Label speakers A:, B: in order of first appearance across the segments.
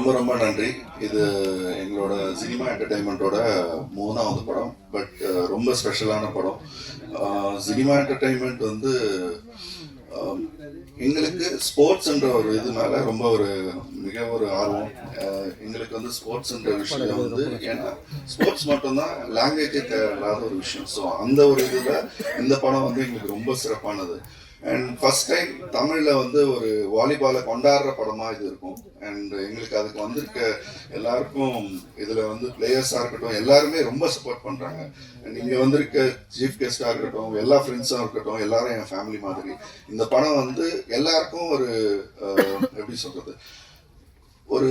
A: ரொம்ப ரொம்ப நன்றி. இது எங்களோட சினிமா என்டர்டைன்மெண்ட்டோட 3வது படம். பட் ரொம்ப ஸ்பெஷலான படம். சினிமா என்டர்டைன்மெண்ட் வந்து எங்களுக்கு ஸ்போர்ட்ஸ்ன்ற ஒரு இது மேலே ரொம்ப மிக ஒரு ஆர்வம். எங்களுக்கு வந்து ஸ்போர்ட்ஸ்ன்ற விஷயம் வந்து ஏன்னா ஸ்போர்ட்ஸ் மட்டும்தான் லாங்குவேஜே தேவையில்லாத ஒரு விஷயம். ஸோ அந்த ஒரு இதில் இந்த படம் வந்து எங்களுக்கு ரொம்ப சிறப்பானது. அண்ட் ஃபர்ஸ்ட் டைம் தமிழில் வந்து ஒரு வாலிபாலை கொண்டாடுற படமாக இது இருக்கும். அண்ட் எங்களுக்கு அதுக்கு வந்திருக்க எல்லாருக்கும் இதில் வந்து பிளேயர்ஸாக இருக்கட்டும் எல்லாருமே ரொம்ப சப்போர்ட் பண்ணுறாங்க. அண்ட் இங்கே வந்திருக்க சீஃப் கெஸ்டாக இருக்கட்டும் எல்லா ஃப்ரெண்ட்ஸாக இருக்கட்டும் எல்லாரும் என் ஃபேமிலி மாதிரி. இந்த படம் வந்து எல்லாருக்கும் எப்படி சொல்கிறது, ஒரு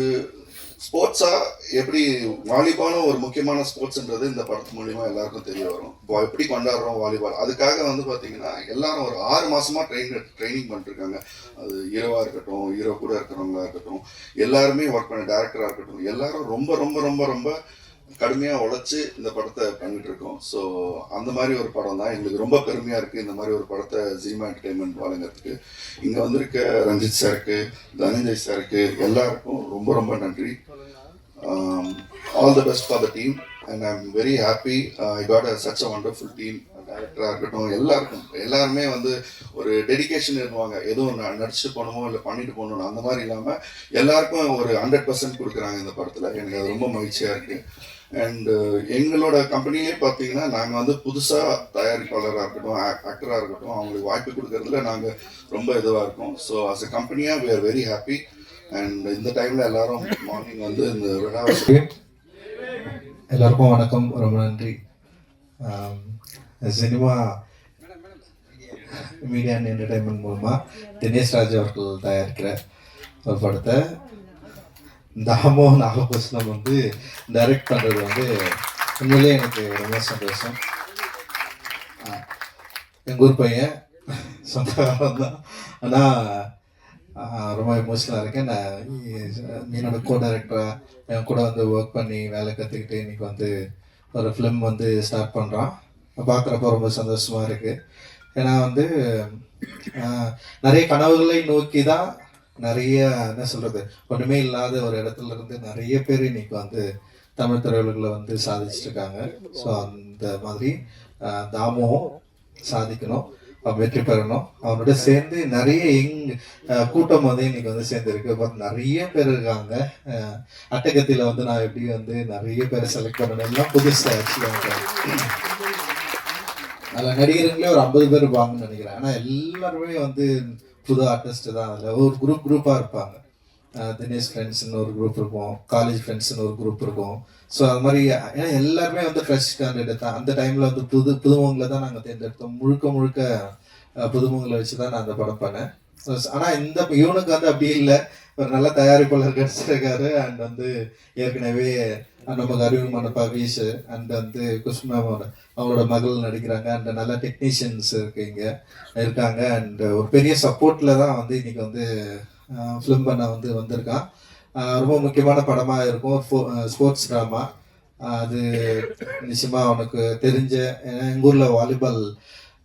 A: ஸ்போர்ட்ஸா எப்படி வாலிபாலும் ஒரு முக்கியமான ஸ்போர்ட்ஸ்ன்றது இந்த படத்து மூலியமா எல்லாருக்கும் தெரிய வரும். இப்போ எப்படி கொண்டாடுறோம் வாலிபால், அதுக்காக வந்து பார்த்தீங்கன்னா எல்லாரும் ஒரு 6 மாசமா ட்ரைனிங் பண்ணிருக்காங்க. அது ஹீரோவா இருக்கட்டும், ஹீரோ கூட இருக்கிறவங்களா இருக்கட்டும், எல்லாருமே ஒர்க் பண்ண டேரக்டரா இருக்கட்டும், எல்லாரும் ரொம்ப ரொம்ப ரொம்ப ரொம்ப கடுமையாக உழைச்சி இந்த படத்தை பண்ணிட்டு இருக்கோம். ஸோ அந்த மாதிரி ஒரு படம் தான் எங்களுக்கு ரொம்ப பெருமையாக இருக்குது. இந்த மாதிரி ஒரு படத்தை சினிமா என்டர்டைன்மெண்ட் வழங்குறதுக்கு இங்கே வந்திருக்க ரஞ்சித் சாருக்கு, தனஞ்சய் சாருக்கு எல்லாருக்கும் ரொம்ப ரொம்ப நன்றி. All the best for the team and I am very happy. I got such a wonderful team. டேரக்டராக இருக்கட்டும் எல்லாருமே வந்து ஒரு டெடிக்கேஷன் இருப்பாங்க. எதுவும் நடிச்சுட்டு போகணுமோ இல்லை பண்ணிட்டு போகணும் அந்த மாதிரி இல்லாமல் எல்லாருக்கும் ஒரு 100% கொடுக்குறாங்க இந்த படத்தில். எனக்கு அது ரொம்ப மகிழ்ச்சியாக இருக்குது. அண்டு எங்களோட கம்பெனியே பார்த்தீங்கன்னா நாங்கள் வந்து புதுசாக தயாரிப்பாளராக இருக்கட்டும் ஆக்டராக இருக்கட்டும் அவங்களுக்கு வாய்ப்பு கொடுக்கறதுல நாங்கள் ரொம்ப இதுவாக இருக்கோம். ஸோ அஸ் அ கம்பெனியாக we are very happy. And இந்த டைமில் எல்லாரும் மார்னிங் வந்து இந்த விழாவை
B: எல்லாருக்கும் வணக்கம், ரொம்ப நன்றி. சினிமா மீடியா அண்ட் என்டர்டைன்மெண்ட் மூலமாக தினேஷ் ராஜ் அவர்கள் தயாரிக்கிற ஒரு படத்தை தாமோ நாகபூஷணம் வந்து டைரக்ட் பண்ணுறது வந்து உண்மையிலே எனக்கு ரொம்ப சந்தோஷம். எங்கள் ஊர் பையன் சொந்த காலம் தான், ஆனால் ரொம்ப எமோஷனலாக இருக்கேன். நான் என்னோட கோ டைரக்டராக என் கூட வந்து ஒர்க் பண்ணி வேலை கற்றுக்கிட்டு இன்றைக்கி வந்து ஒரு ஃபிலிம் வந்து ஸ்டார்ட் பண்ணுறான். பார்க்குறப்ப ரொம்ப சந்தோஷமாக இருக்குது. ஏன்னா வந்து நிறைய கனவுகளை நோக்கி தான் நிறைய என்ன சொல்கிறது ஒன்றுமே இல்லாத ஒரு இடத்துல இருந்து நிறைய பேர் இன்னைக்கு வந்து தமிழ் திரையுலகில் வந்து சாதிச்சிட்ருக்காங்க. ஸோ அந்த மாதிரி தாமுவும் சாதிக்கணும், வெற்றி பெறணும். அவனோட சேர்ந்து நிறைய கூட்டம் வந்து இன்னைக்கு வந்து சேர்ந்துருக்கு. பட் நிறைய பேர் இருக்காங்க. அட்டகத்தியில் வந்து நான் எப்படி வந்து நிறைய பேரை செலக்ட் பண்ணணும் எல்லாம் புதுசாக ஆக்சுவலாக அதில் நடிகர்களே ஒரு 50 பேர் இருப்பாங்கன்னு நினைக்கிறேன். ஆனால் எல்லாருமே வந்து புது ஆர்டிஸ்ட் தான். அதில் ஒரு குரூப்பாக இருப்பாங்க. தினேஷ் ஃப்ரெண்ட்ஸ்னு ஒரு குரூப் இருக்கும், காலேஜ் ஃப்ரெண்ட்ஸ்னு ஒரு குரூப் இருக்கும். ஸோ அது மாதிரி ஏன்னா எல்லாருமே வந்து ஃப்ரெஷ் கேண்டிடேட் தான். அந்த டைமில் வந்து புதுமுகங்களை தான் நாங்கள் தேர்ந்தெடுத்தோம். முழுக்க புதுமுகங்களை வச்சு தான் நான் அந்த படம் பண்ணேன். ஆனால் இவனுக்கு வந்து அப்படி இல்லை, ஒரு நல்ல தயாரிப்பாளர் கிடைச்சிருக்காரு. அண்ட் வந்து ஏற்கனவே நமக்கு அறிமுகமான பவீஷ் அண்ட் வந்து குஷ்மாவோட அவங்களோட மகள் நடிக்கிறாங்க. அண்ட் நல்ல டெக்னீஷியன்ஸ் இருக்காங்க. அண்ட் ஒரு பெரிய சப்போர்ட்டில் தான் வந்து இன்னைக்கு வந்து ஃபிலிம் பண்ண வந்து வந்திருக்கான். ரொம்ப முக்கியமான படமாக இருக்கும். Sports drama. அது நிச்சயமாக அவனுக்கு தெரிஞ்ச எங்கள் ஊரில் வாலிபால்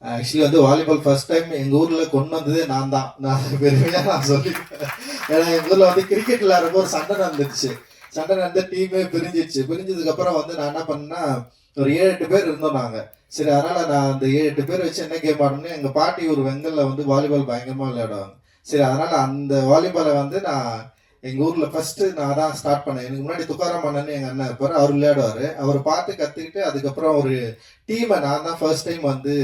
B: ஆக்சுவலி வந்து வாலிபால் ஃபர்ஸ்ட் டைம் எங்கள் ஊரில் கொண்டு வந்ததே நான் தான். நான் பெருமையாக நான் சொல்லிட்டேன். ஏன்னா எங்கள் ஊரில் வந்து கிரிக்கெட் விளையாடுறப்போ ஒரு சண்டை நடந்துச்சு. சண்டை நடந்த டீமே பிரிஞ்சதுக்கப்புறம் வந்து நான் என்ன பண்ணேன்னா ஒரு 7-8 பேர் இருந்தோம் நாங்கள். சரி, அதனால் நான் அந்த 7-8 பேர் வச்சு என்ன கேம் ஆடணும்னு எங்கள் பாட்டி ஒரு வெங்கலில் வந்து வாலிபால் பயங்கரமாக விளையாடுவாங்க. சரி, அதனால் அந்த வாலிபாலை வந்து நான் எங்கள் ஊரில் ஃபஸ்ட்டு நான் தான் ஸ்டார்ட் பண்ணேன். எனக்கு முன்னாடி துக்காராம் அண்ணன் எங்கள் அண்ணன் இருப்பார், அவர் விளையாடுவார். அவர் பார்த்து கற்றுக்கிட்டு அதுக்கப்புறம் ஒரு டீமை நான் தான் ஃபர்ஸ்ட் டைம் வந்து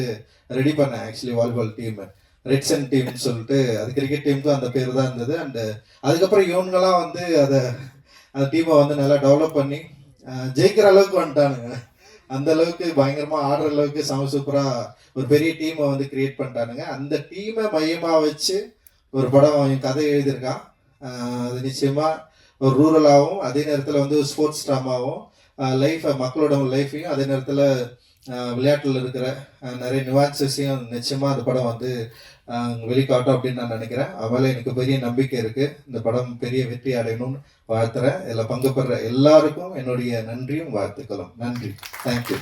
B: ரெடி பண்ணேன். ஆக்சுவலி வாலிபால் டீமு ரெட்சன் டீம்னு சொல்லிட்டு அது கிரிக்கெட் டீமுக்கும் அந்த பேர் தான் இருந்தது. அண்டு அதுக்கப்புறம் இவனுங்கெல்லாம் வந்து அந்த டீமை வந்து நல்லா டெவலப் பண்ணி ஜெயிக்கிற அளவுக்கு வந்துட்டானுங்க. அந்த அளவுக்கு பயங்கரமாக ஆடுற அளவுக்கு சூப்பராக ஒரு பெரிய டீமை வந்து கிரியேட் பண்ணிட்டானுங்க. அந்த டீமை மையமாக வச்சு ஒரு படம் கதை எழுதியிருக்கான். அது நிச்சயமாக ஒரு ரூரலாகவும் அதே நேரத்தில் வந்து ஸ்போர்ட்ஸ் ட்ராமாவும் மக்களோட லைஃப்பையும் அதே நேரத்தில் விளையாட்டில் இருக்கிற நிறைய நிவான்சஸையும் நிச்சயமாக அந்த படம் வந்து வெளிக்காட்டும் அப்படின்னு நான் நினைக்கிறேன். அவளை எனக்கு பெரிய நம்பிக்கை இருக்குது. இந்த படம் பெரிய வெற்றி அடையணும்னு வாழ்த்துறேன். இதில் பங்கு பெற எல்லாருக்கும் என்னுடைய நன்றியும் வாழ்த்துக்களும். நன்றி, தேங்க்யூ.